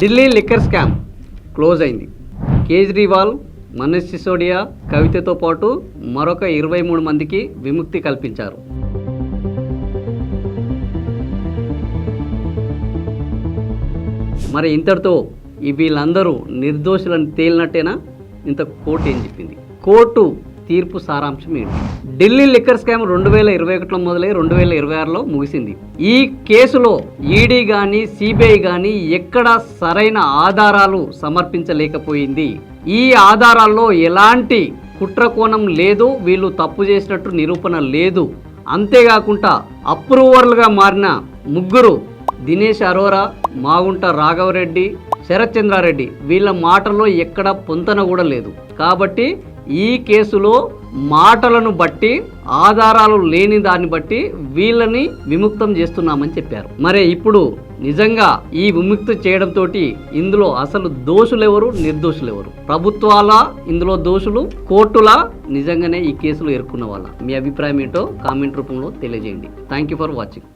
Delhi liquor scam close అయింది. కేజ్రీవాల్, మనీష్ సిసోడియా, కవితతో పాటు మరొక 23 మందికి విముక్తి కల్పించారు. మరి ఇంతటితో వీళ్ళందరూ నిర్దోషులను తేలినట్టేనా? ఇంత కోర్టు ఏం చెప్పింది? కోర్టు తీర్పు సారాంశం ఏంటి? ఢిల్లీ లిక్కర్ స్కామ్ 2021లో మొదలై 2026లో ముగిసింది. ఈ కేసులో ఈడీ కానీ సిబిఐ కానీ ఎక్కడా సరైన ఆధారాలు సమర్పించలేకపోయింది. ఈ ఆధారాల్లో ఎలాంటి కుట్రకోణం లేదు, వీళ్ళు తప్పు చేసినట్టు నిరూపణ లేదు. అంతేకాకుండా అప్రూవర్లుగా మారిన ముగ్గురు, దినేష్ అరోరా, మాగుంట రాఘవరెడ్డి, శరత్ చంద్రారెడ్డి, వీళ్ళ మాటల్లో ఎక్కడ పొంతన కూడా లేదు. కాబట్టి ఈ కేసులో మాటలను బట్టి, ఆధారాలు లేని దాన్ని బట్టి వీళ్ళని విముక్తం చేస్తున్నామని చెప్పారు. మరి ఇప్పుడు నిజంగా ఈ విముక్తి చేయడంతో ఇందులో అసలు దోషులెవరు, నిర్దోషులెవరు? ప్రభుత్వాల ఇందులో దోషులు, కోర్టులా నిజంగానే ఈ కేసులో ఇరుక్కున్న వాళ్ళ? మీ అభిప్రాయం ఏంటో కామెంట్ రూపంలో తెలియజేయండి. Thank you for watching.